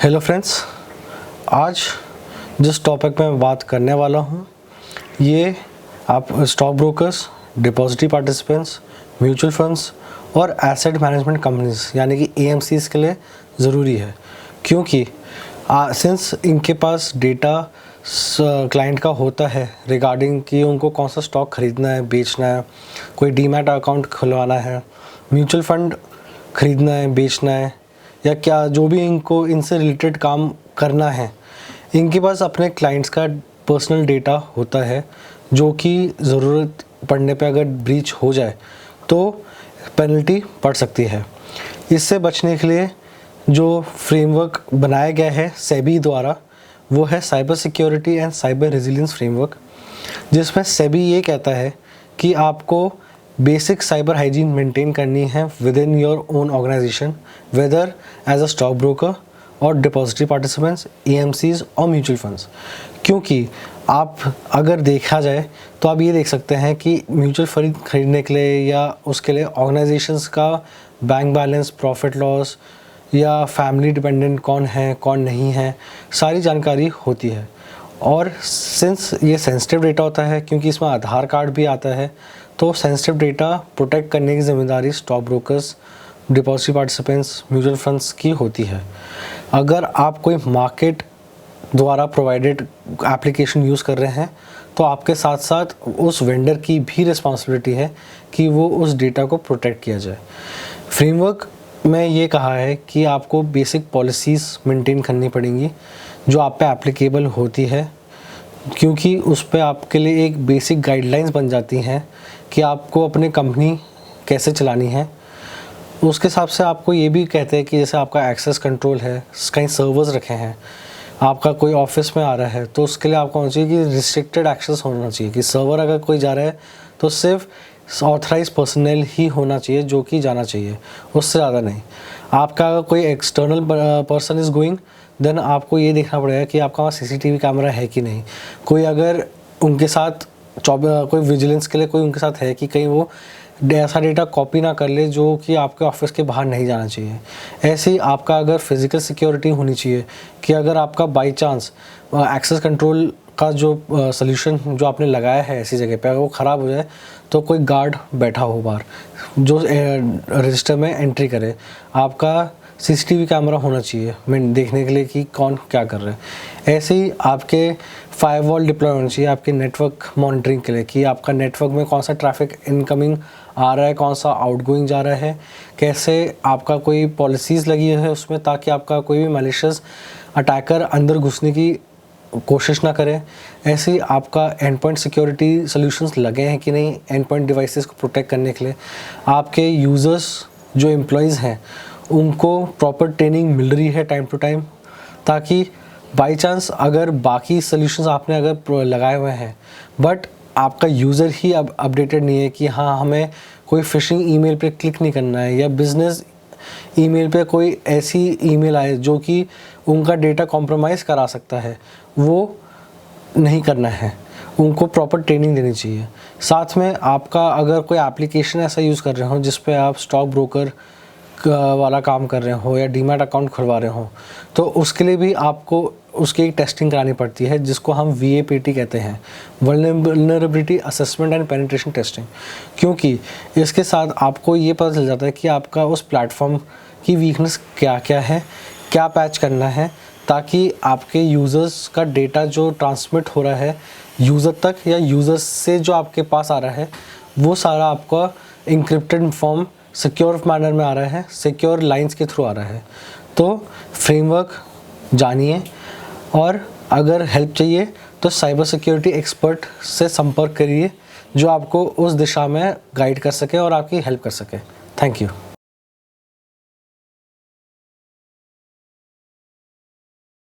Hello friends, आज जिस topic में मैं बात करने वाला हूँ ये आप stock brokers, depository participants, mutual funds और एसेट मैनेजमेंट कंपनीज यानी कि एएमसीज के लिए ज़रूरी है, क्योंकि सिंस इनके पास डेटा क्लाइंट का होता है रिगार्डिंग कि उनको कौन सा स्टॉक ख़रीदना है, बेचना है, कोई डीमैट अकाउंट खुलवाना है, म्यूचुअल फंड ख़रीदना है, बेचना है, या क्या जो भी इनको इनसे रिलेटेड काम करना है, इनके पास अपने क्लाइंट्स का पर्सनल डेटा होता है जो कि ज़रूरत पड़ने पे अगर ब्रीच हो जाए तो पेनल्टी पड़ सकती है। इससे बचने के लिए जो फ्रेमवर्क बनाया गया है सेबी द्वारा वो है cyber security and cyber resilience framework, जिसमें सेबी ये कहता है कि आपको बेसिक साइबर हाइजीन मेंटेन करनी है within your own organisation, whether as a stock broker और डिपॉजिटरी पार्टिसिपेंट्स, एएमसीज और म्यूचुअल फंड्स। क्योंकि आप अगर देखा जाए तो आप ये देख सकते हैं कि म्यूचुअल फंड खरीदने के लिए या उसके लिए ऑर्गेनाइजेशंस का बैंक बैलेंस, प्रॉफिट लॉस या फैमिली डिपेंडेंट कौन है कौन नहीं है, सारी जानकारी होती है। और सिंस ये सेंसिटिव डेटा होता है, क्योंकि इसमें आधार कार्ड भी आता है, तो सेंसिटिव डेटा प्रोटेक्ट करने की ज़िम्मेदारी stock brokers, depository participants, mutual funds की होती है। अगर आप कोई मार्केट द्वारा प्रोवाइडेड एप्लीकेशन यूज़ कर रहे हैं तो आपके साथ साथ उस वेंडर की भी रिस्पॉन्सिबिलिटी है कि वो उस डेटा को प्रोटेक्ट किया जाए। फ्रेमवर्क में ये कहा है कि आपको बेसिक पॉलिसीज़ मेंटेन करनी पड़ेंगी जो आप पे एप्लीकेबल होती है, क्योंकि उस पे आपके लिए एक बेसिक गाइडलाइंस बन जाती हैं कि आपको अपनी कंपनी कैसे चलानी है। उसके हिसाब से आपको ये भी कहते हैं कि जैसे आपका एक्सेस कंट्रोल है, कहीं सर्वर्स रखे हैं, आपका कोई ऑफिस में आ रहा है तो उसके लिए आपको होना चाहिए कि रिस्ट्रिक्टेड एक्सेस होना चाहिए, कि सर्वर अगर कोई जा रहा है तो सिर्फ ऑथराइज पर्सनल ही होना चाहिए जो कि जाना चाहिए, उससे ज़्यादा नहीं। आपका अगर कोई external person is going then आपको ये देखना पड़ेगा कि आपका वहाँ सीसीटीवी कैमरा है कि नहीं, कोई अगर उनके साथ कोई विजिलेंस के लिए कोई उनके साथ है कि कहीं वो ऐसा डेटा कॉपी ना कर ले जो कि आपके ऑफिस के बाहर नहीं जाना चाहिए। ऐसे ही आपका अगर फिज़िकल सिक्योरिटी होनी चाहिए कि अगर आपका बाई चांस एक्सेस कंट्रोल का जो सॉल्यूशन जो आपने लगाया है ऐसी जगह पे अगर वो ख़राब हो जाए तो कोई गार्ड बैठा हो बाहर जो रजिस्टर में एंट्री करे। आपका सीसीटीवी कैमरा होना चाहिए मैं देखने के लिए कि कौन क्या कर रहा है। ऐसे ही आपके फायरवॉल डिप्लॉय होना चाहिए आपके नेटवर्क मॉनिटरिंग के लिए, कि आपका नेटवर्क में कौन सा ट्रैफिक इनकमिंग आ रहा है, कौन सा आउटगोइंग जा रहा है, कैसे आपका कोई पॉलिसीज़ लगी है उसमें ताकि आपका कोई भी मैलिशियस अटैकर अंदर घुसने की कोशिश ना करें। ऐसे ही आपका एंड पॉइंट सिक्योरिटी सॉल्यूशंस लगे हैं कि नहीं एंड पॉइंट डिवाइसेस को प्रोटेक्ट करने के लिए। आपके यूज़र्स जो एम्प्लॉयज़ हैं उनको प्रॉपर ट्रेनिंग मिल रही है टाइम टू टाइम, ताकि बाई चांस अगर बाकी सॉल्यूशंस आपने अगर लगाए हुए हैं बट आपका यूज़र ही अब अपडेटेड नहीं है कि हाँ हमें कोई फ़िशिंग ईमेल पे क्लिक नहीं करना है या बिज़नेस ईमेल पे कोई ऐसी ईमेल आए जो कि उनका डेटा कॉम्प्रोमाइज़ करा सकता है, वो नहीं करना है। उनको प्रॉपर ट्रेनिंग देनी चाहिए। साथ में आपका अगर कोई एप्लीकेशन ऐसा यूज़ कर रहे हो जिस पे आप स्टॉक ब्रोकर वाला काम कर रहे हो या डीमैट अकाउंट खुलवा रहे हो तो उसके लिए भी आपको उसकी एक टेस्टिंग करानी पड़ती है जिसको हम VAPT कहते हैं, vulnerability assessment and penetration testing. क्योंकि इसके साथ आपको ये पता चल जाता है कि आपका उस प्लेटफॉर्म की वीकनेस क्या क्या है, क्या पैच करना है, ताकि आपके यूज़र्स का डेटा जो ट्रांसमिट हो रहा है यूज़र तक या यूज़र्स से जो आपके पास आ रहा है वो सारा आपका इंक्रिप्टेड फॉर्म सिक्योर मैनर में आ रहा है, सिक्योर लाइंस के थ्रू आ रहा है। तो फ्रेमवर्क जानिए, और अगर हेल्प चाहिए तो साइबर सिक्योरिटी एक्सपर्ट से संपर्क करिए जो आपको उस दिशा में गाइड कर सके और आपकी हेल्प कर सके। Thank you.